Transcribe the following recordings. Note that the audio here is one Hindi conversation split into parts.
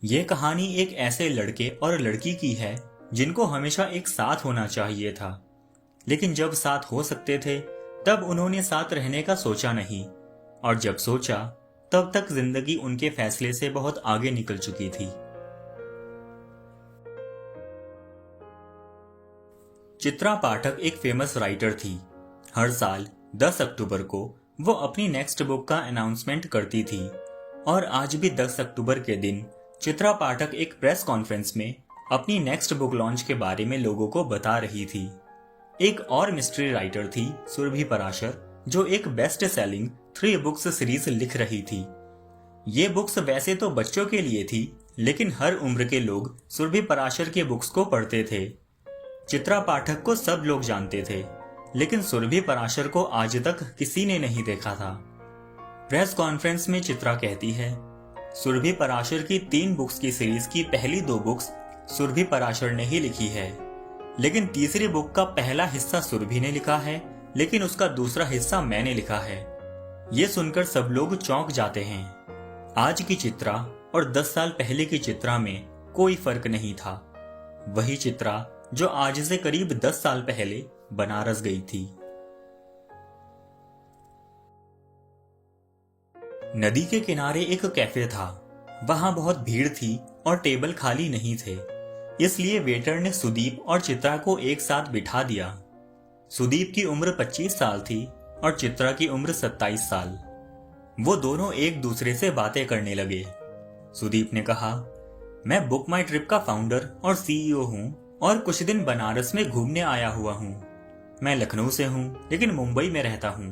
ये कहानी एक ऐसे लड़के और लड़की की है जिनको हमेशा एक साथ होना चाहिए था, लेकिन जब साथ हो सकते थे तब उन्होंने साथ रहने का सोचा नहीं, और जब सोचा तब तक जिंदगी उनके फैसले से बहुत आगे निकल चुकी थी। चित्रा पाठक एक फेमस राइटर थी। हर साल 10 अक्टूबर को वो अपनी नेक्स्ट बुक का अनाउंसमेंट करती थी, और आज भी 10 अक्टूबर के दिन चित्रा पाठक एक प्रेस कॉन्फ्रेंस में अपनी नेक्स्ट बुक लॉन्च के बारे में लोगों को बता रही थी। एक और मिस्ट्री राइटर थी सुरभि पराशर, जो एक बेस्ट सेलिंग 3 बुक्स सीरीज लिख रही थी। ये बुक्स वैसे तो बच्चों के लिए थी, लेकिन हर उम्र के लोग सुरभि पराशर के बुक्स को पढ़ते थे। चित्रा पाठक को सब लोग जानते थे, लेकिन सुरभि पराशर को आज तक किसी ने नहीं देखा था। प्रेस कॉन्फ्रेंस में चित्रा कहती है, सुरभि पराशर की 3 बुक्स की सीरीज की पहली 2 बुक्स सुरभि पराशर ने ही लिखी है, लेकिन तीसरी बुक का पहला हिस्सा सुरभि ने लिखा है, लेकिन उसका दूसरा हिस्सा मैंने लिखा है। ये सुनकर सब लोग चौंक जाते हैं। आज की चित्रा और 10 साल पहले की चित्रा में कोई फर्क नहीं था। वही चित्रा जो आज से करीब 10 साल पहले बनारस गई थी। नदी के किनारे एक कैफे था। वहां बहुत भीड़ थी और टेबल खाली नहीं थे, इसलिए वेटर ने सुदीप और चित्रा को एक साथ बिठा दिया। सुदीप की उम्र 25 साल थी और चित्रा की उम्र 27 साल। वो दोनों एक दूसरे से बातें करने लगे। सुदीप ने कहा, मैं बुक माई ट्रिप का फाउंडर और सीईओ हूं और कुछ दिन बनारस में घूमने आया हुआ हूं। मैं लखनऊ से हूं, लेकिन मुंबई में रहता हूं।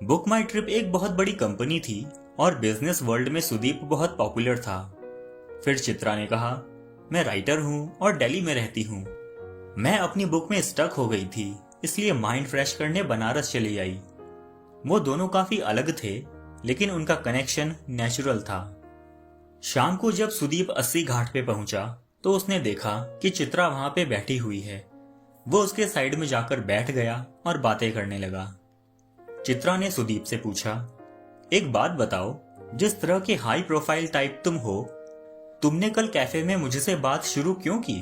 बुक माई ट्रिप एक बहुत बड़ी कंपनी थी और बिजनेस वर्ल्ड में सुदीप बहुत पॉपुलर था। फिर चित्रा ने कहा, मैं राइटर हूं और दिल्ली में रहती हूं। मैं अपनी बुक में स्टक हो गई थी, इसलिए माइंड फ्रेश करने बनारस चली आई। वो दोनों काफी अलग थे, लेकिन उनका कनेक्शन नेचुरल था। शाम को जब सुदीप 80 घाट पे पहुंचा तो उसने देखा कि चित्रा वहां पे बैठी हुई है। वो उसके साइड में जाकर बैठ गया और बातें करने लगा। चित्रा ने सुदीप से पूछा, एक बात बताओ, जिस तरह के हाई प्रोफाइल टाइप तुम हो, तुमने कल कैफे में मुझसे बात शुरू क्यों की?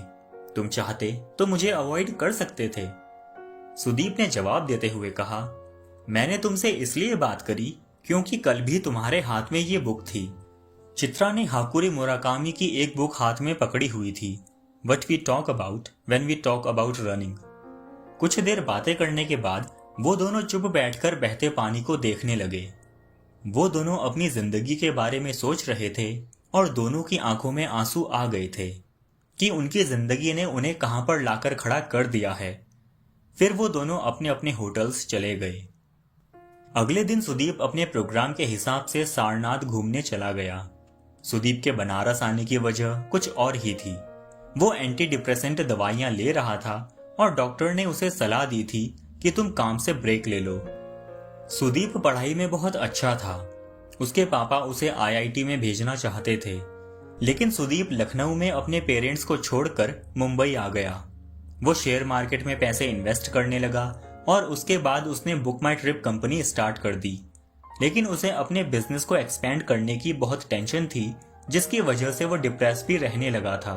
तुम चाहते तो मुझे अवॉइड कर सकते थे। सुदीप ने जवाब देते हुए कहा, मैंने तुमसे इसलिए बात करी क्योंकि कल भी तुम्हारे हाथ में ये बुक थी। चित्रा ने हाकुरी मुराकामी की एक बुक हाथ में पकड़ी हुई थी, what we talk about when we talk about running. कुछ देर बातें करने के बाद वो दोनों चुप बैठकर बहते पानी को देखने लगे। वो दोनों अपनी जिंदगी के बारे में सोच रहे थे और दोनों की आंखों में आंसू आ गए थे कि उनकी जिंदगी ने उन्हें कहां पर लाकर खड़ा कर दिया है। फिर वो दोनों अपने अपने होटल्स चले गए। अगले दिन सुदीप अपने प्रोग्राम के हिसाब से सारनाथ घूमने चला गया। सुदीप के बनारस आने की वजह कुछ और ही थी। वो एंटी डिप्रेसेंट दवाइयां ले रहा था और डॉक्टर ने उसे सलाह दी थी कि तुम काम से ब्रेक ले लो। सुदीप पढ़ाई में बहुत अच्छा था। उसके पापा उसे आईआईटी में भेजना चाहते थे, लेकिन सुदीप लखनऊ में अपने पेरेंट्स को छोड़कर मुंबई आ गया। वो शेयर मार्केट में पैसे इन्वेस्ट करने लगा और उसके बाद उसने बुक माई ट्रिप कंपनी स्टार्ट कर दी, लेकिन उसे अपने बिजनेस को एक्सपेंड करने की बहुत टेंशन थी, जिसकी वजह से वो डिप्रेस भी रहने लगा था।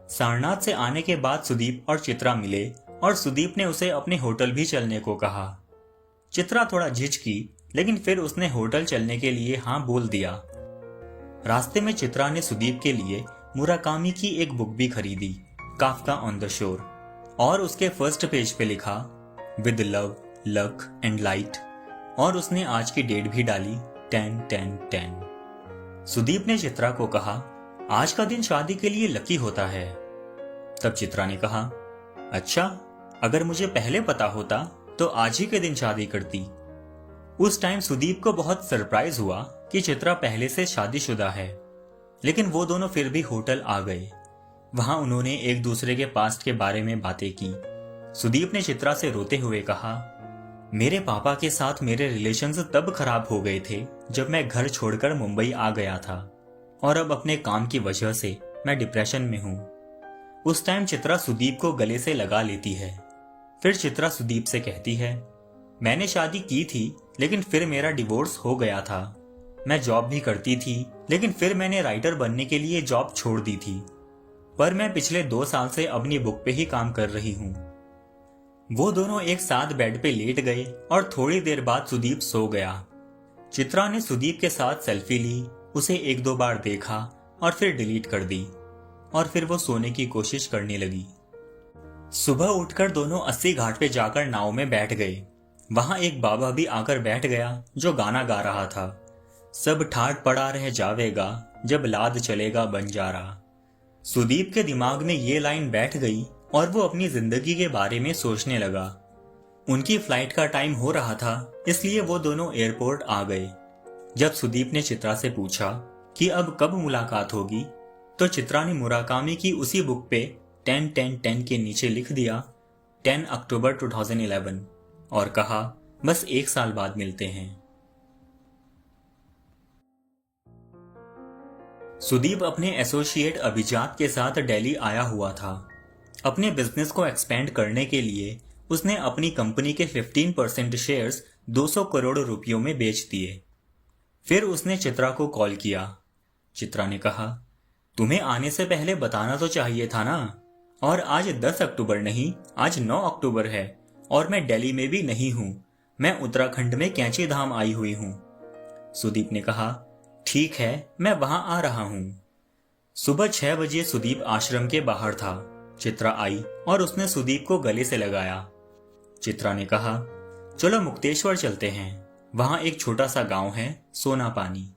सारनाथ से आने के बाद सुदीप और चित्रा मिले और सुदीप ने उसे अपने होटल भी चलने को कहा। चित्रा थोड़ा झिझकी, लेकिन फिर उसने होटल चलने के लिए हाँ बोल दिया। रास्ते में चित्रा ने सुदीप के लिए मुराकामी की एक बुक भी खरीदी, काफ्का ऑन द शोर, और उसके फर्स्ट पेज पे लिखा, with love, luck and light, और उसने आज की डेट भी डाली 10-10-10। सुदीप ने चित्रा को कहा, आज का दिन शादी के लिए लकी होता है। तब चित्रा ने कहा, अच्छा, अगर मुझे पहले पता होता तो आज ही के दिन शादी करती। उस टाइम सुदीप को बहुत सरप्राइज हुआ कि चित्रा पहले से शादीशुदा है, लेकिन वो दोनों फिर भी होटल आ गए। वहां उन्होंने एक दूसरे के पास्ट के बारे में बातें की। सुदीप ने चित्रा से रोते हुए कहा, मेरे पापा के साथ मेरे रिलेशंस तब खराब हो गए थे जब मैं घर छोड़कर मुंबई आ गया था, और अब अपने काम की वजह से मैं डिप्रेशन में हूं। उस टाइम चित्रा सुदीप को गले से लगा लेती है। फिर चित्रा सुदीप से कहती है, मैंने शादी की थी, लेकिन फिर मेरा डिवोर्स हो गया था। मैं जॉब भी करती थी लेकिन फिर मैंने राइटर बनने के लिए जॉब छोड़ दी थी। पर मैं पिछले 2 साल से अपनी बुक पे ही काम कर रही हूँ। वो दोनों एक साथ बेड पे लेट गए और थोड़ी देर बाद सुदीप सो गया। चित्रा ने सुदीप के साथ सेल्फी ली, उसे 1-2 बार देखा और फिर डिलीट कर दी और फिर वो सोने की कोशिश करने लगी। सुबह उठकर दोनों 80 घाट पे जाकर नाव में बैठ गए। वहां एक बाबा भी आकर बैठ गया जो गाना गा रहा था, सब ठाट पड़ा रह जावेगा जब लाद चलेगा बंजारा। सुदीप के दिमाग में ये लाइन बैठ गई और वो अपनी जिंदगी के बारे में सोचने लगा। उनकी फ्लाइट का टाइम हो रहा था, इसलिए वो दोनों एयरपोर्ट आ गए। जब सुदीप ने चित्रा से पूछा कि अब कब मुलाकात होगी, तो चित्रा ने मुराकामी की उसी बुक पे 10-10-10 के नीचे लिख दिया 10 अक्टूबर 2011 और कहा बस 1 साल बाद मिलते हैं। सुदीप अपने एसोसिएट अभिजात के साथ दिल्ली आया हुआ था। अपने बिजनेस को एक्सपेंड करने के लिए उसने अपनी कंपनी के 15% शेयर्स 200 करोड़ रुपयों में बेच दिए। फिर उसने चित्रा को कॉल किया। चित्रा ने कहा, तुम्हें आने से पहले बताना तो चाहिए था ना, और आज 10 अक्टूबर नहीं, आज 9 अक्टूबर है और मैं दिल्ली में भी नहीं हूं, मैं उत्तराखंड में कैंची धाम आई हुई हूं। सुदीप ने कहा, ठीक है, मैं वहां आ रहा हूं। सुबह 6 बजे सुदीप आश्रम के बाहर था। चित्रा आई और उसने सुदीप को गले से लगाया। चित्रा ने कहा, चलो मुक्तेश्वर चलते हैं, वहां एक छोटा सा गांव है, सोना पानी।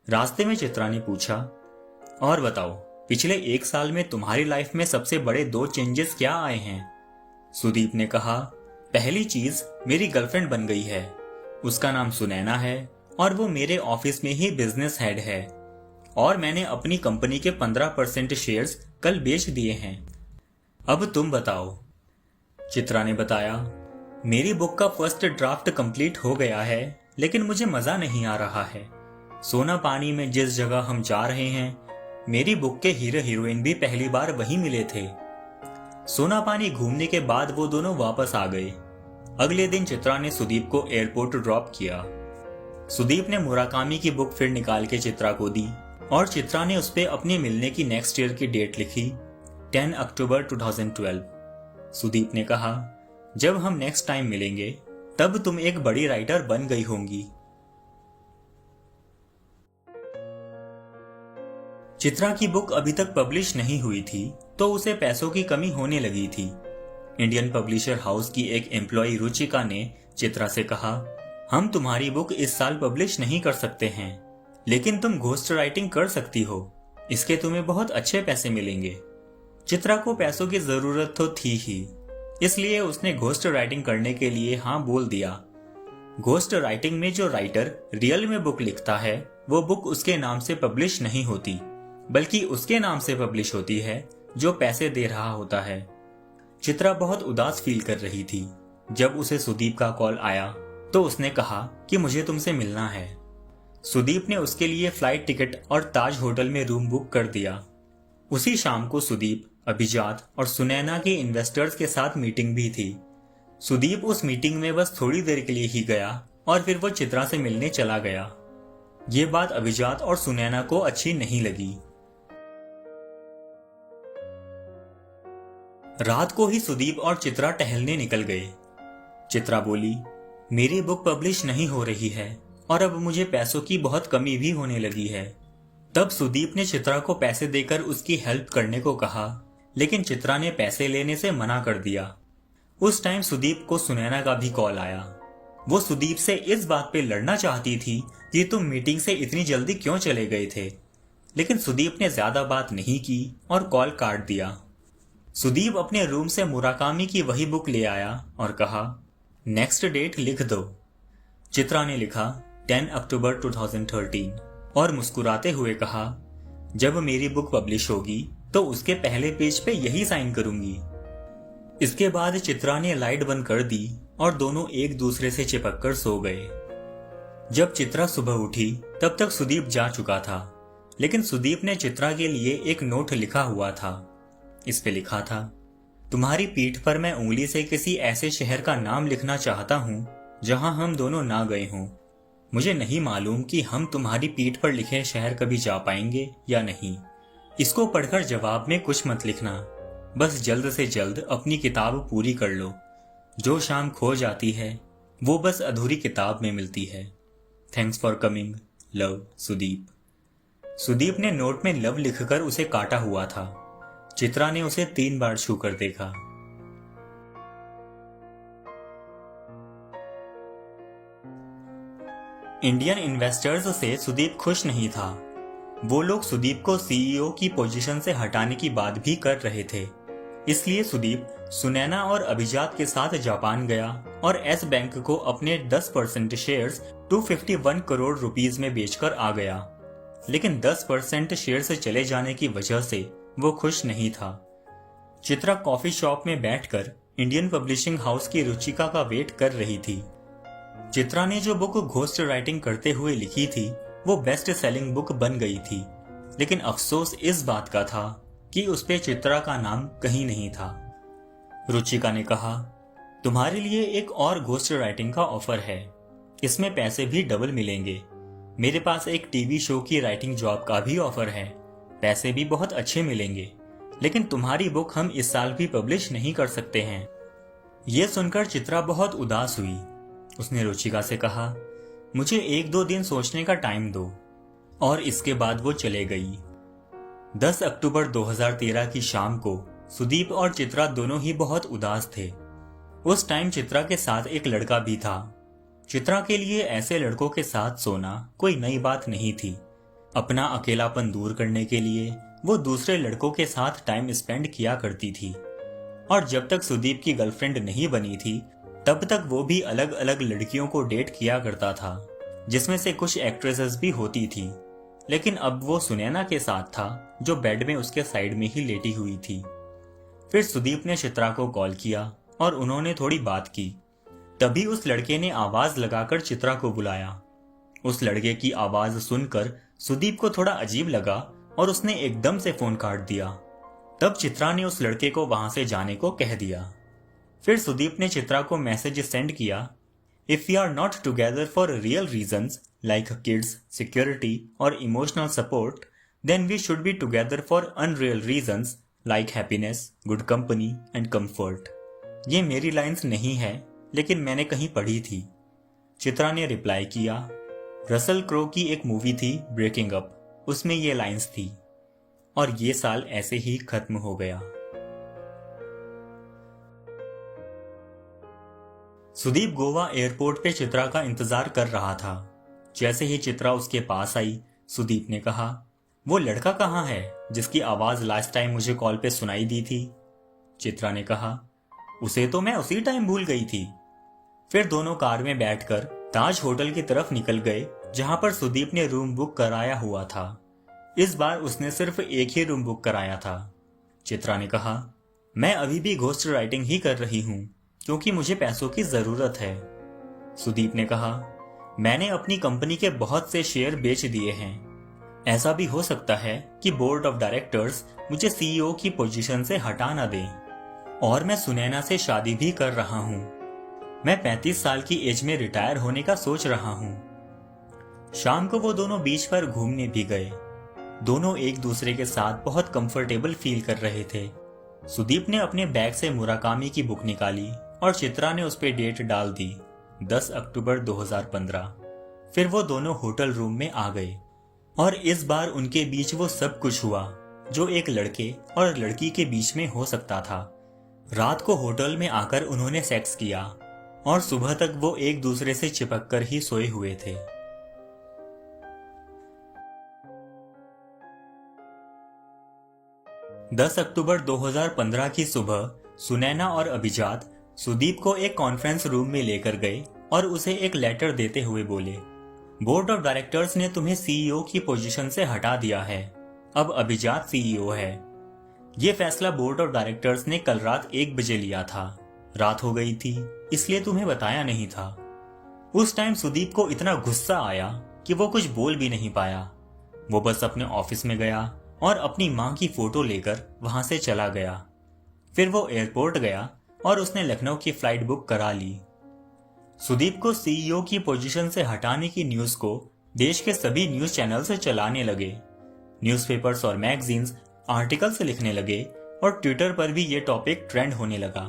रास्ते में चित्रा ने पूछा, और बताओ पिछले 1 साल में तुम्हारी लाइफ में सबसे बड़े 2 चेंजेस क्या आए हैं? सुदीप ने कहा, पहली चीज मेरी गर्लफ्रेंड बन गई है, उसका नाम सुनैना है और वो मेरे ऑफिस में ही बिजनेस हेड है, और मैंने अपनी कंपनी के 15% शेयर्स कल बेच दिए हैं। अब तुम बताओ। चित्रा ने बताया, मेरी बुक का फर्स्ट ड्राफ्ट कंप्लीट हो गया है, लेकिन मुझे मजा नहीं आ रहा है। सोना पानी में जिस जगह हम जा रहे हैं, मेरी बुक के हीरो हीरोइन भी पहली बार वहीं मिले थे। सोना पानी घूमने के बाद वो दोनों वापस आ गए। अगले दिन चित्रा ने सुदीप को एयरपोर्ट ड्रॉप किया। सुदीप ने मुराकामी की बुक फिर निकाल के चित्रा को दी और चित्रा ने उस पे अपने मिलने की नेक्स्ट ईयर की डेट लिखी 10 अक्टूबर 2012। सुदीप ने कहा, जब हम नेक्स्ट टाइम मिलेंगे तब तुम एक बड़ी राइटर बन गई होंगी। चित्रा की बुक अभी तक पब्लिश नहीं हुई थी, तो उसे पैसों की कमी होने लगी थी। इंडियन पब्लिशर हाउस की एक एम्प्लॉय रुचिका ने चित्रा से कहा, हम तुम्हारी बुक इस साल पब्लिश नहीं कर सकते हैं, लेकिन तुम घोस्ट राइटिंग कर सकती हो, इसके तुम्हें बहुत अच्छे पैसे मिलेंगे। चित्रा को पैसों की जरूरत तो थी ही, इसलिए उसने घोस्ट राइटिंग करने के लिए हाँ बोल दिया। घोस्ट राइटिंग में जो राइटर रियल में बुक लिखता है, वो बुक उसके नाम से पब्लिश नहीं होती, बल्कि उसके नाम से पब्लिश होती है जो पैसे दे रहा होता है। चित्रा बहुत उदास फील कर रही थी। जब उसे सुदीप का कॉल आया तो उसने कहा कि मुझे तुमसे मिलना है। सुदीप ने उसके लिए फ्लाइट टिकट और ताज होटल में रूम बुक कर दिया। उसी शाम को सुदीप, अभिजात और सुनैना के इन्वेस्टर्स के साथ मीटिंग भी थी। सुदीप उस मीटिंग में बस थोड़ी देर के लिए ही गया और फिर वो चित्रा से मिलने चला गया। ये बात अभिजात और सुनैना को अच्छी नहीं लगी। रात को ही सुदीप और चित्रा टहलने निकल गए। चित्रा बोली, मेरी बुक पब्लिश नहीं हो रही है और अब मुझे पैसों की बहुत कमी भी होने लगी है। तब सुदीप ने चित्रा को पैसे देकर उसकी हेल्प करने को कहा, लेकिन चित्रा ने पैसे लेने से मना कर दिया। उस टाइम सुदीप को सुनैना का भी कॉल आया। वो सुदीप से इस बात पे लड़ना चाहती थी कि तुम मीटिंग से इतनी जल्दी क्यों चले गए थे, लेकिन सुदीप ने ज्यादा बात नहीं की और कॉल काट दिया। सुदीप अपने रूम से मुराकामी की वही बुक ले आया और कहा, नेक्स्ट डेट लिख दो। चित्रा ने लिखा 10 अक्टूबर 2013 और मुस्कुराते हुए कहा, जब मेरी बुक पब्लिश होगी तो उसके पहले पेज पे यही साइन करूंगी। इसके बाद चित्रा ने लाइट बंद कर दी और दोनों एक दूसरे से चिपक कर सो गए। जब चित्रा सुबह उठी तब तक सुदीप जा चुका था, लेकिन सुदीप ने चित्रा के लिए एक नोट लिखा हुआ था। इस पे लिखा था, तुम्हारी पीठ पर मैं उंगली से किसी ऐसे शहर का नाम लिखना चाहता हूं जहां हम दोनों ना गए हों। मुझे नहीं मालूम कि हम तुम्हारी पीठ पर लिखे शहर कभी जा पाएंगे या नहीं। इसको पढ़कर जवाब में कुछ मत लिखना। बस जल्द से जल्द अपनी किताब पूरी कर लो। जो शाम खो जाती है वो बस अधूरी किताब में मिलती है। Thanks for coming, love, Sudeep. Sudeep ने नोट में लव लिखकर उसे काटा हुआ था। चित्रा ने उसे 3 बार छू कर देखा। इंडियन इन्वेस्टर्स से सुदीप खुश नहीं था। वो लोग सुदीप को सीईओ की पोजीशन से हटाने की बात भी कर रहे थे। इसलिए सुदीप सुनैना और अभिजात के साथ जापान गया और एस बैंक को अपने 10% शेयर्स 251 करोड़ रुपीस में बेचकर आ गया। लेकिन 10% शेयर से चले जाने की वजह से वो खुश नहीं था। चित्रा कॉफी शॉप में बैठकर इंडियन पब्लिशिंग हाउस की रुचिका का वेट कर रही थी। चित्रा ने जो बुक घोस्ट राइटिंग करते हुए लिखी थी वो बेस्ट सेलिंग बुक बन गई थी। लेकिन अफसोस इस बात का था कि उस पे चित्रा का नाम कहीं नहीं था। रुचिका ने कहा, तुम्हारे लिए एक और घोस्ट राइटिंग का ऑफर है। इसमें पैसे भी डबल मिलेंगे। मेरे पास एक टीवी शो की राइटिंग जॉब का भी ऑफर है। पैसे भी बहुत अच्छे मिलेंगे। लेकिन तुम्हारी बुक हम इस साल भी पब्लिश नहीं कर सकते हैं। यह सुनकर चित्रा बहुत उदास हुई। उसने रुचिका से कहा, मुझे 1-2 दिन सोचने का टाइम दो। और इसके बाद वो चले गई। 10 अक्टूबर 2013 की शाम को सुदीप और चित्रा दोनों ही बहुत उदास थे। उस टाइम चित्रा के साथ एक लड़का भी था। चित्रा के लिए ऐसे लड़कों के साथ सोना कोई नई बात नहीं थी। अपना अकेलापन दूर करने के लिए वो दूसरे लड़कों के साथ टाइम स्पेंड किया करती थी। और जब तक सुदीप की गर्लफ्रेंड नहीं बनी थी तब तक वो भी अलग अलग लड़कियों को डेट किया करता था, जिसमें से कुछ एक्ट्रेसेस भी होती थी। लेकिन अब वो सुनैना के साथ था जो बेड में उसके साइड में ही लेटी हुई थी। फिर सुदीप ने चित्रा को कॉल किया और उन्होंने थोड़ी बात की। तभी उस लड़के ने आवाज लगाकर चित्रा को बुलाया। उस लड़के की आवाज सुनकर सुदीप को थोड़ा अजीब लगा और उसने एकदम से फोन काट दिया। तब चित्रा ने उस लड़के को वहां से जाने को कह दिया। फिर सुदीप ने चित्रा को मैसेज सेंड किया, if you are not together for real reasons like kids, security और emotional support, then we should be together for unreal reasons like happiness, good company and comfort. ये मेरी लाइंस नहीं है, लेकिन मैंने कहीं पढ़ी थी। चित्रा ने रिप्लाई किया, रसल क्रो की एक मूवी थी ब्रेकिंग अप, उसमें ये लाइंस थी। और ये साल ऐसे ही खत्म हो गया। सुदीप गोवा एयरपोर्ट पे चित्रा का इंतजार कर रहा था। जैसे ही चित्रा उसके पास आई, सुदीप ने कहा, वो लड़का कहाँ है जिसकी आवाज लास्ट टाइम मुझे कॉल पे सुनाई दी थी? चित्रा ने कहा, उसे तो मैं उसी टाइम भूल गई थी। फिर दोनों कार में बैठकर ताज होटल की तरफ निकल गए, जहां पर सुदीप ने रूम बुक कराया हुआ था। इस बार उसने सिर्फ एक ही रूम बुक कराया था। चित्रा ने कहा, मैं अभी भी घोस्ट राइटिंग ही कर रही हूं क्योंकि मुझे पैसों की जरूरत है। सुदीप ने कहा, मैंने अपनी कंपनी के बहुत से शेयर बेच दिए हैं। ऐसा भी हो सकता है कि बोर्ड ऑफ डायरेक्टर्स मुझे सीईओ की पोजीशन से हटा ना दें। और मैं सुनैना से शादी भी कर रहा हूं। मैं 35 साल की एज में रिटायर होने का सोच रहा हूं। शाम को वो दोनों बीच पर घूमने भी गए। दोनों एक दूसरे के साथ बहुत कंफर्टेबल फील कर रहे थे। सुदीप ने अपने बैग से मुराकामी की बुक निकाली और चित्रा ने उस पर डेट डाल दी, 10 अक्टूबर 2015। फिर वो दोनों होटल रूम में आ गए और इस बार उनके बीच वो सब कुछ हुआ जो एक लड़के और लड़की के बीच में हो सकता था। रात को होटल में आकर उन्होंने सेक्स किया और सुबह तक वो एक दूसरे से चिपक कर ही सोए हुए थे। दस अक्टूबर 2015 की सुबह सुनैना और अभिजात सुदीप को एक कॉन्फ्रेंस रूम में लेकर गए और उसे एक लेटर देते हुए बोले, बोर्ड ऑफ डायरेक्टर्स ने तुम्हें सीईओ की पोजीशन से हटा दिया है। अब अभिजात सीईओ है। ये फैसला बोर्ड ऑफ डायरेक्टर्स ने कल रात 1 बजे लिया था। रात हो गई थी इसलिए तुम्हें बताया नहीं था। उस टाइम सुदीप को इतना गुस्सा आया कि वो कुछ बोल भी नहीं पाया। वो बस अपने ऑफिस में गया और अपनी मां की फोटो लेकर वहां से चला गया। फिर वो एयरपोर्ट गया और उसने लखनऊ की फ्लाइट बुक करा ली। सुदीप को सीईओ की पोजीशन से हटाने की न्यूज को देश के सभी न्यूज चैनल से चलाने लगे। न्यूज़पेपर्स और मैगजीन्स आर्टिकल्स लिखने लगे और ट्विटर पर भी ये टॉपिक ट्रेंड होने लगा।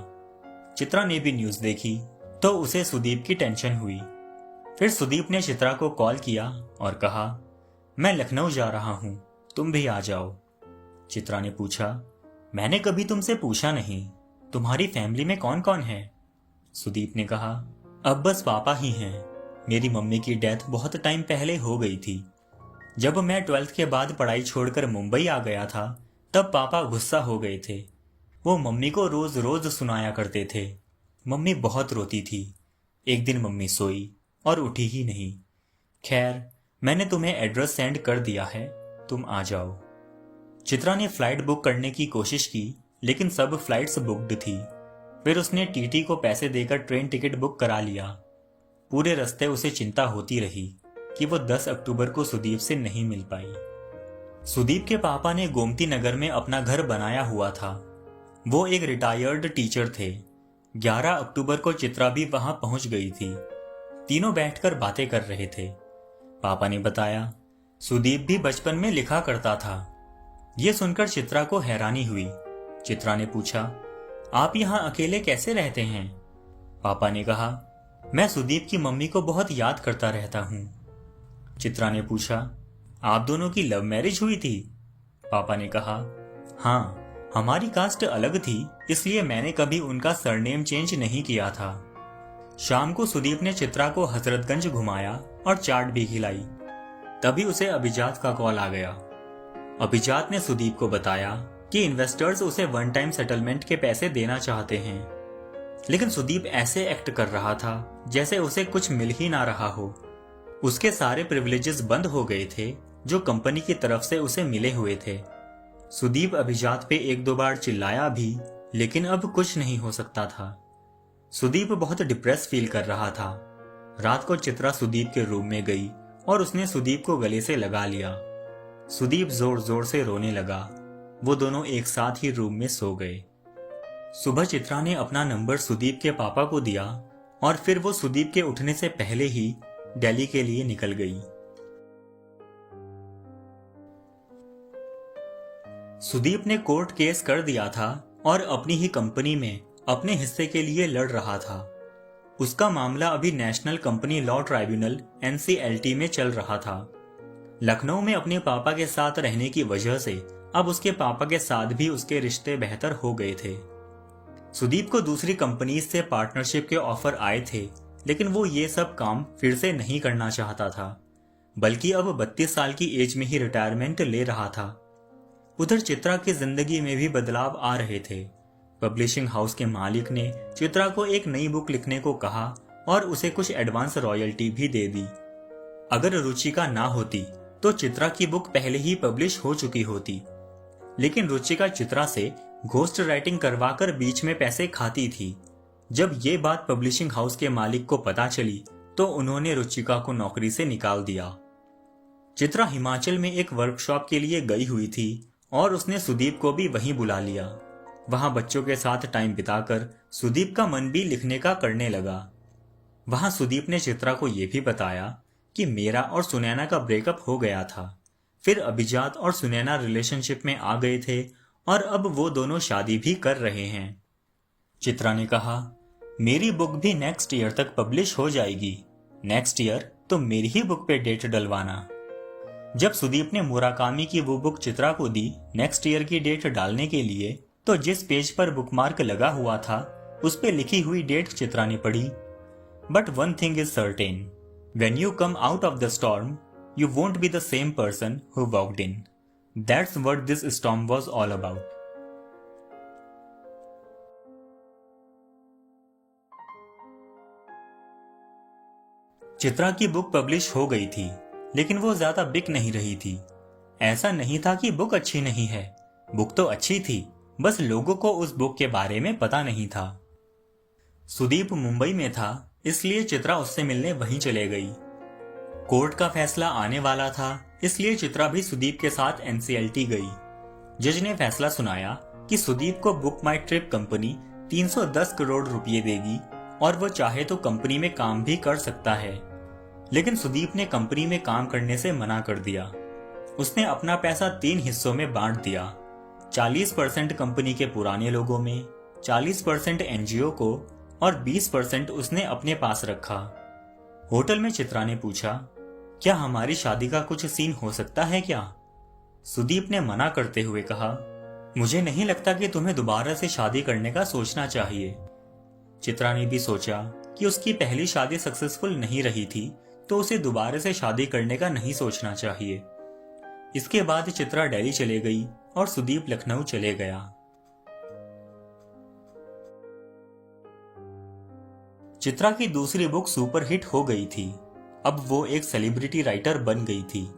चित्रा ने भी न्यूज देखी तो उसे सुदीप की टेंशन हुई। फिर सुदीप ने चित्रा को कॉल किया और कहा, मैं लखनऊ जा रहा हूं, तुम भी आ जाओ। चित्रा ने पूछा, मैंने कभी तुमसे पूछा नहीं, तुम्हारी फैमिली में कौन कौन है? सुदीप ने कहा, अब बस पापा ही हैं। मेरी मम्मी की डेथ बहुत टाइम पहले हो गई थी। जब मैं 12th के बाद पढ़ाई छोड़कर मुंबई आ गया था तब पापा गुस्सा हो गए थे। वो मम्मी को रोज रोज सुनाया करते थे। मम्मी बहुत रोती थी। एक दिन मम्मी सोई और उठी ही नहीं। खैर, मैंने तुम्हें एड्रेस सेंड कर दिया है, तुम आ जाओ। चित्रा ने फ्लाइट बुक करने की कोशिश की लेकिन सब फ्लाइट्स बुक्ड थी। फिर उसने टीटी को पैसे देकर ट्रेन टिकट बुक करा लिया। पूरे रास्ते उसे चिंता होती रही कि वो 10 अक्टूबर को सुदीप से नहीं मिल पाई। सुदीप के पापा ने गोमती नगर में अपना घर बनाया हुआ था। वो एक रिटायर्ड टीचर थे। 11 अक्टूबर को चित्रा भी वहां पहुंच गई थी। तीनों बैठकर बातें कर रहे थे। पापा ने बताया, सुदीप भी बचपन में लिखा करता था। ये सुनकर चित्रा को हैरानी हुई। चित्रा ने पूछा, आप यहाँ अकेले कैसे रहते हैं? पापा ने कहा, मैं सुदीप की मम्मी को बहुत याद करता रहता हूँ। चित्रा ने पूछा, आप दोनों की लव मैरिज हुई थी? पापा ने कहा, हाँ, हमारी कास्ट अलग थी इसलिए मैंने कभी उनका सरनेम चेंज नहीं किया था। शाम को सुदीप ने चित्रा को हजरतगंज घुमाया और चाट भी खिलाई। तभी उसे अभिजात का कॉल आ गया। अभिजात ने सुदीप को बताया कि इन्वेस्टर्स उसे वन टाइम सेटलमेंट के पैसे देना चाहते हैं। लेकिन सुदीप ऐसे एक्ट कर रहा था जैसे उसे कुछ मिल ही ना रहा हो। उसके सारे प्रिविलेजेस बंद हो गए थे जो कंपनी की तरफ से उसे मिले हुए थे। सुदीप अभिजात पे 1-2 बार चिल्लाया भी, लेकिन अब कुछ नहीं हो सकता था। सुदीप बहुत डिप्रेस फील कर रहा था। रात को चित्रा सुदीप के रूम में गई और उसने सुदीप को गले से लगा लिया। सुदीप जोर जोर से रोने लगा। वो दोनों एक साथ ही रूम में सो गए। सुबह चित्रा ने अपना नंबर सुदीप के पापा को दिया और फिर वो सुदीप के उठने से पहले ही दिल्ली के लिए निकल गई। सुदीप ने कोर्ट केस कर दिया था और अपनी ही कंपनी में अपने हिस्से के लिए लड़ रहा था। उसका मामला अभी national company law tribunal NCLT में चल रहा था। लखनऊ में अपने पापा के साथ रहने की वजह से अब उसके पापा के साथ भी उसके रिश्ते बेहतर हो गए थे। सुदीप को दूसरी कंपनी से पार्टनरशिप के ऑफर आए थे, लेकिन वो ये सब काम फिर से नहीं करना चाहता था, बल्कि अब 32 साल की एज में ही रिटायरमेंट ले रहा था। उधर चित्रा की जिंदगी में भी बदलाव आ रहे थे। पब्लिशिंग हाउस के मालिक ने चित्रा को एक नई बुक लिखने को कहा और उसे कुछ एडवांस रॉयल्टी भी दे दी। अगर रुचिका ना होती तो चित्रा की बुक पहले ही पब्लिश हो चुकी होती, लेकिन रुचिका चित्रा से घोस्ट राइटिंग करवाकर बीच में पैसे खाती थी। जब ये बात पब्लिशिंग हाउस के मालिक को पता चली तो उन्होंने रुचिका को नौकरी से निकाल दिया। चित्रा हिमाचल में एक वर्कशॉप के लिए गई हुई थी और उसने सुदीप को भी वहीं बुला लिया। वहां बच्चों के साथ टाइम बिताकर सुदीप का मन भी लिखने का करने लगा। वहां सुदीप ने चित्रा को यह भी बताया कि मेरा और सुनैना का ब्रेकअप हो गया था। फिर अभिजात और सुनैना रिलेशनशिप में आ गए थे और अब वो दोनों शादी भी कर रहे हैं। चित्रा ने कहा, मेरी बुक भी नेक्स्ट ईयर तक पब्लिश हो जाएगी। नेक्स्ट ईयर तो मेरी ही बुक पे डेट डलवाना। जब सुदीप ने मुराकामी की वो बुक चित्रा को दी नेक्स्ट ईयर की डेट डालने के लिए, तो जिस पेज पर बुकमार्क लगा हुआ था उस पे लिखी हुई डेट चित्रा ने पढ़ी। But one thing is certain, when you come out of the storm you won't be the same person who walked in. That's what this storm was all about. Chitra की बुक पब्लिश हो गई थी, लेकिन वो ज्यादा बिक नहीं रही थी। ऐसा नहीं था कि बुक अच्छी नहीं है, बुक तो अच्छी थी, बस लोगों को उस बुक के बारे में पता नहीं था। सुदीप मुंबई में था, इसलिए चित्रा उससे मिलने वहीं चले गई। कोर्ट का फैसला आने वाला था, इसलिए चित्रा भी सुदीप के साथ NCLT गई। जज ने फैसला सुनाया कि सुदीप को बुक माई ट्रिप कंपनी 310 करोड़ रुपए देगी और वो चाहे तो कंपनी में काम भी कर सकता है। लेकिन सुदीप ने कंपनी में काम करने से मना कर दिया। उसने अपना पैसा 3 हिस्सों में बांट दिया। 40% कंपनी के पुराने लोगों में, 40% एनजीओ को और 20% उसने अपने पास रखा। होटल में चित्रा ने पूछा, क्या हमारी शादी का कुछ सीन हो सकता है क्या? सुदीप ने मना करते हुए कहा, मुझे नहीं लगता कि तुम्हें दोबारा से शादी करने का सोचना चाहिए। चित्रा ने भी सोचा कि उसकी पहली शादी सक्सेसफुल नहीं रही थी, तो उसे दोबारा से शादी करने का नहीं सोचना चाहिए। इसके बाद चित्रा दिल्ली चले गई और सुदीप लखनऊ चले गया। चित्रा की दूसरी बुक सुपरहिट हो गई थी। अब वो एक सेलिब्रिटी राइटर बन गई थी।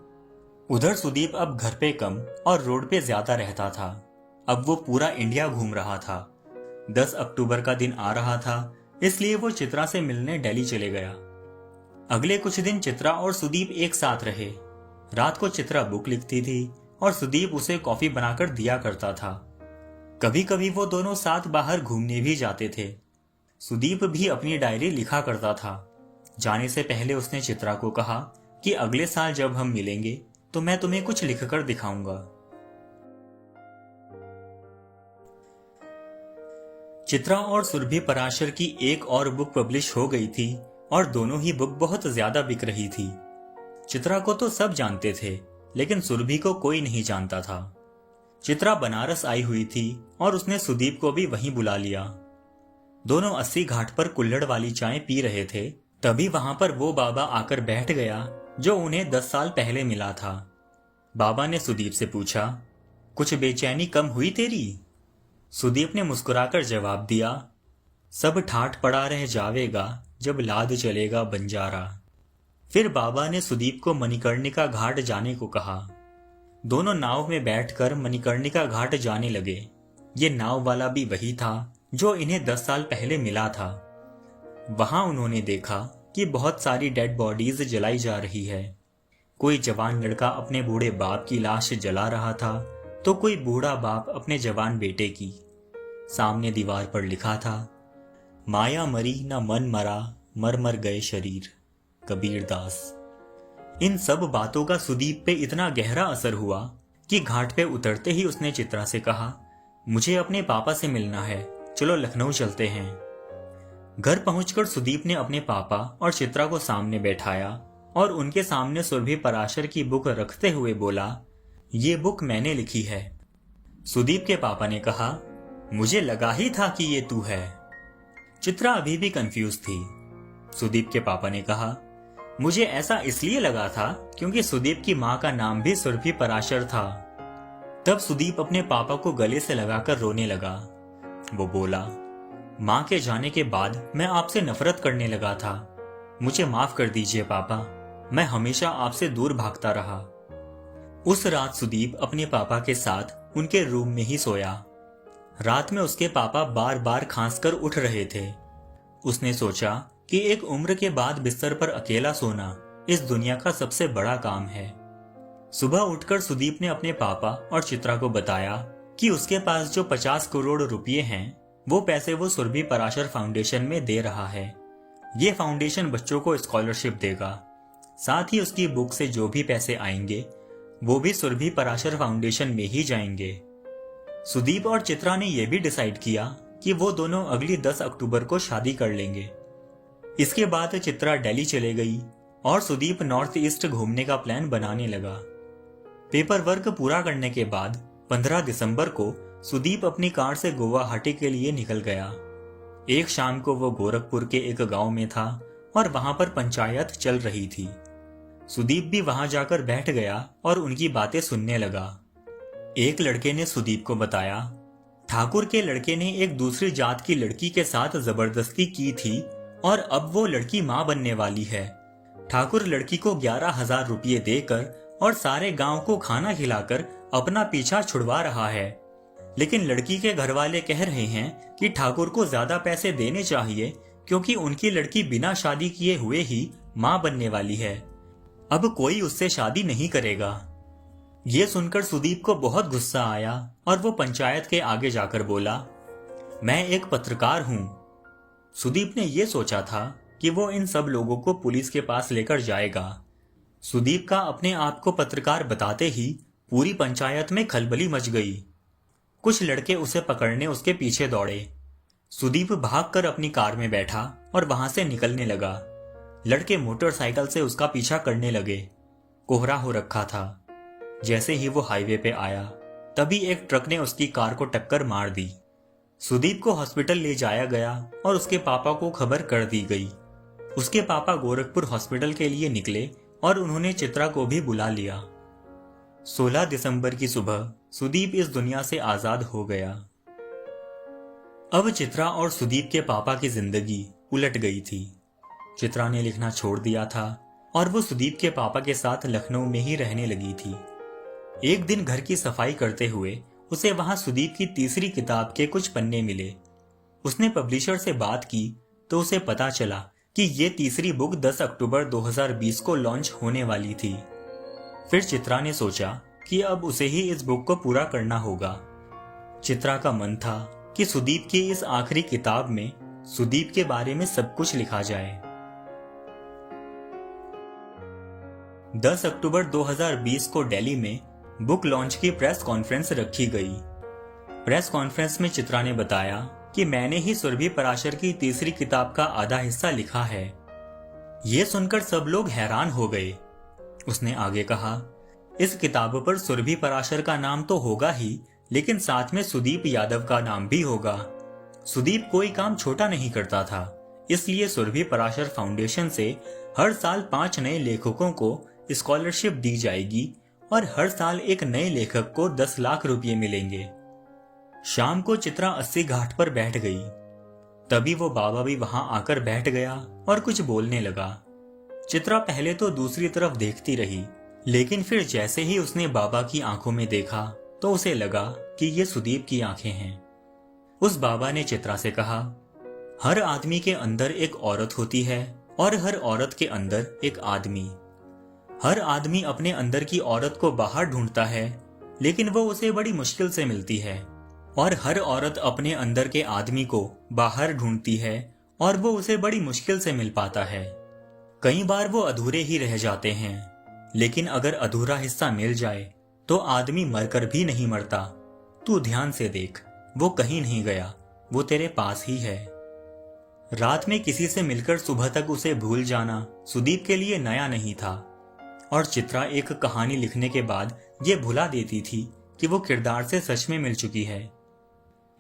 उधर सुदीप अब घर पे कम और रोड पे ज्यादा रहता था। अब वो पूरा इंडिया घूम रहा था। 10 अक्टूबर का दिन आ रहा था, इसलिए वो चित्रा से मिलने दिल्ली चले गया। अगले कुछ दिन चित्रा और सुदीप एक साथ रहे। रात को चित्रा बुक लिखती थी और सुदीप उसे कॉफी बनाकर दिया करता था। कभी कभी वो दोनों साथ बाहर घूमने भी जाते थे। सुदीप भी अपनी डायरी लिखा करता था। जाने से पहले उसने चित्रा को कहा कि अगले साल जब हम मिलेंगे तो मैं तुम्हें कुछ लिखकर दिखाऊंगा। चित्रा और सुरभि पराशर की एक और बुक पब्लिश हो गई थी और दोनों ही बुक बहुत ज्यादा बिक रही थी। चित्रा को तो सब जानते थे, लेकिन सुरभि को कोई नहीं जानता था। चित्रा बनारस आई हुई थी और उसने सुदीप को भी वहीं बुला लिया। दोनों 80 घाट पर कुल्हड़ वाली चाय पी रहे थे। तभी वहां पर वो बाबा आकर बैठ गया जो उन्हें 10 साल पहले मिला था। बाबा ने सुदीप से पूछा, कुछ बेचैनी कम हुई तेरी? सुदीप ने मुस्कुराकर जवाब दिया, सब ठाठ पड़ा रह जावेगा जब लाद चलेगा बंजारा। फिर बाबा ने सुदीप को मणिकर्णिका घाट जाने को कहा। दोनों नाव में बैठकर मणिकर्णिका घाट जाने लगे। ये नाव वाला भी वही था जो इन्हें 10 साल पहले मिला था। वहां उन्होंने देखा कि बहुत सारी डेड बॉडीज जलाई जा रही है। कोई जवान लड़का अपने बूढ़े बाप की लाश जला रहा था, तो कोई बूढ़ा बाप अपने जवान बेटे की। सामने दीवार पर लिखा था, माया मरी न मन मरा, मर मर गए शरीर, कबीरदास। इन सब बातों का सुदीप पे इतना गहरा असर हुआ कि घाट पे उतरते ही उसने चित्रा से कहा, मुझे अपने पापा से मिलना है, चलो लखनऊ चलते हैं। घर पहुंचकर सुदीप ने अपने पापा और चित्रा को सामने बैठाया और उनके सामने सुरभि पराशर की बुक रखते हुए बोला, ये बुक मैंने लिखी है। सुदीप के पापा ने कहा, मुझे लगा ही था कि ये तू है। चित्रा अभी भी कंफ्यूज थी। सुदीप के पापा ने कहा, मुझे ऐसा इसलिए लगा था क्योंकि सुदीप की मां का नाम भी सुरभि पराशर था। तब सुदीप अपने पापा को गले से लगाकर रोने लगा। वो बोला, मां के जाने के बाद मैं आपसे नफरत करने लगा था। मुझे माफ कर दीजिए पापा, मैं हमेशा आपसे दूर भागता रहा। उस रात सुदीप अपने पापा के साथ उनके रूम में ही सोया। रात में उसके पापा बार बार खांसकर उठ रहे थे। उसने सोचा कि एक उम्र के बाद बिस्तर पर अकेला सोना इस दुनिया का सबसे बड़ा काम है। सुबह उठकर सुदीप ने अपने पापा और चित्रा को बताया कि उसके पास जो 50 करोड़ रुपए हैं, वो पैसे वो सुरभि पराशर फाउंडेशन में दे रहा है। ये फाउंडेशन बच्चों को स्कॉलरशिप देगा। साथ ही उसकी बुक से जो भी पैसे आएंगे वो भी सुरभि पराशर फाउंडेशन में ही जाएंगे। सुदीप और चित्रा ने यह भी डिसाइड किया कि वो दोनों अगली 10 अक्टूबर को शादी कर लेंगे। इसके बाद चित्रा दिल्ली चले गई और सुदीप नॉर्थ ईस्ट घूमने का प्लान बनाने लगा। पेपर वर्क पूरा करने के बाद 15 दिसंबर को सुदीप अपनी कार से गुवाहाटी के लिए निकल गया। एक शाम को वो गोरखपुर के एक गांव में था और वहां पर पंचायत चल रही थी। सुदीप भी वहां जाकर बैठ गया और उनकी बातें सुनने लगा। एक लड़के ने सुदीप को बताया, ठाकुर के लड़के ने एक दूसरी जात की लड़की के साथ जबरदस्ती की थी और अब वो लड़की मां बनने वाली है। ठाकुर लड़की को 11,000 रुपये देकर और सारे गांव को खाना खिलाकर अपना पीछा छुड़वा रहा है। लेकिन लड़की के घर वाले कह रहे हैं कि ठाकुर को ज्यादा पैसे देने चाहिए क्योंकि उनकी लड़की बिना शादी किए हुए ही मां बनने वाली है। अब कोई उससे शादी नहीं करेगा। ये सुनकर सुदीप को बहुत गुस्सा आया और वो पंचायत के आगे जाकर बोला, मैं एक पत्रकार हूं। सुदीप ने यह सोचा था कि वो इन सब लोगों को पुलिस के पास लेकर जाएगा। सुदीप का अपने आप को पत्रकार बताते ही पूरी पंचायत में खलबली मच गई। कुछ लड़के उसे पकड़ने उसके पीछे दौड़े। सुदीप भागकर अपनी कार में बैठा और वहां से निकलने लगा। लड़के मोटरसाइकिल से उसका पीछा करने लगे। कोहरा हो रखा था। जैसे ही वो हाईवे पे आया, तभी एक ट्रक ने उसकी कार को टक्कर मार दी। सुदीप को हॉस्पिटल ले जाया गया और उसके पापा को खबर कर दी गई। उसके पापा गोरखपुर हॉस्पिटल के लिए निकले और उन्होंने चित्रा को भी बुला लिया। 16 दिसंबर की सुबह सुदीप इस दुनिया से आजाद हो गया। अब चित्रा और सुदीप के पापा की जिंदगी उलट गई थी। चित्रा ने लिखना छोड़ दिया था और वो सुदीप के पापा के साथ लखनऊ में ही रहने लगी थी। एक दिन घर की सफाई करते हुए उसे वहां सुदीप की तीसरी किताब के कुछ पन्ने मिले। उसने पब्लिशर से बात की तो उसे पता चला कि ये तीसरी बुक 10 अक्टूबर 2020 को लॉन्च होने वाली थी। फिर चित्रा ने सोचा कि अब उसे ही इस बुक को पूरा करना होगा। चित्रा का मन था कि सुदीप की इस आखिरी किताब में सुदीप के बारे में सब कुछ लिखा जाए। 10 अक्टूबर 2020 को दिल्ली में बुक लॉन्च की प्रेस कॉन्फ्रेंस रखी गई। प्रेस कॉन्फ्रेंस में चित्रा ने बताया कि मैंने ही सुरभि पराशर की तीसरी किताब का आधा हिस्सा लिखा है। यह सुनकर सब लोग हैरान हो गए। उसने आगे कहा, इस किताब पर सुरभि पराशर का नाम तो होगा ही, लेकिन साथ में सुदीप यादव का नाम भी होगा। सुदीप कोई काम छोटा नहीं करता था, इसलिए सुरभि पराशर फाउंडेशन से हर साल 5 नए लेखकों को स्कॉलरशिप दी जाएगी और हर साल एक नए लेखक को 10 लाख रुपए मिलेंगे। शाम को चित्रा 80 घाट पर बैठ गई। तभी वो बाबा भी वहां आकर बैठ गया और कुछ बोलने लगा। चित्रा पहले तो दूसरी तरफ देखती रही, लेकिन फिर जैसे ही उसने बाबा की आंखों में देखा तो उसे लगा कि ये सुदीप की आंखें हैं। उस बाबा ने चित्रा से कहा, हर आदमी के अंदर एक औरत होती है और हर औरत के अंदर एक आदमी। हर आदमी अपने अंदर की औरत को बाहर ढूंढता है, लेकिन वो उसे बड़ी मुश्किल से मिलती है, और हर औरत अपने अंदर के आदमी को बाहर ढूंढती है और वो उसे बड़ी मुश्किल से मिल पाता है। कई बार वो अधूरे ही रह जाते हैं, लेकिन अगर अधूरा हिस्सा मिल जाए तो आदमी मरकर भी नहीं मरता। तू ध्यान से देख, वो कहीं नहीं गया, वो तेरे पास ही है। रात में किसी से मिलकर सुबह तक उसे भूल जाना सुदीप के लिए नया नहीं था, और चित्रा एक कहानी लिखने के बाद ये भुला देती थी कि वो किरदार से सच में मिल चुकी है।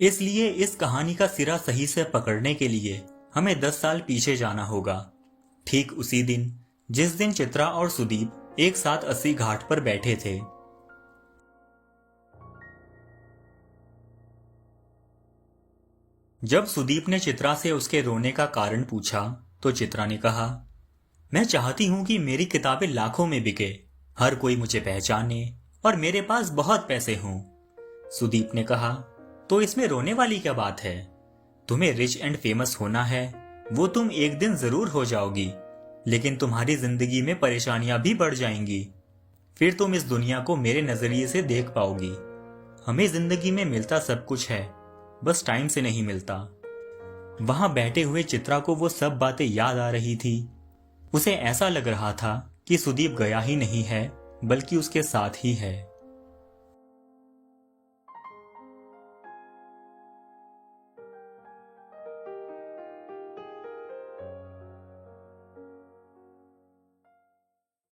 इसलिए इस कहानी का सिरा सही से पकड़ने के लिए हमें 10 साल पीछे जाना होगा। ठीक उसी दिन जिस दिन चित्रा और सुदीप एक साथ 80 घाट पर बैठे थे। जब सुदीप ने चित्रा से उसके रोने का कारण पूछा तो चित्रा ने कहा, मैं चाहती हूं कि मेरी किताबें लाखों में बिके, हर कोई मुझे पहचाने और मेरे पास बहुत पैसे हों। सुदीप ने कहा, तो इसमें रोने वाली क्या बात है? तुम्हें रिच एंड फेमस होना है, वो तुम एक दिन जरूर हो जाओगी, लेकिन तुम्हारी जिंदगी में परेशानियां भी बढ़ जाएंगी। फिर तुम इस दुनिया को मेरे नजरिए से देख पाओगी। हमें जिंदगी में मिलता सब कुछ है, बस टाइम से नहीं मिलता। वहां बैठे हुए चित्रा को वो सब बातें याद आ रही थी। उसे ऐसा लग रहा था कि सुदीप गया ही नहीं है, बल्कि उसके साथ ही है।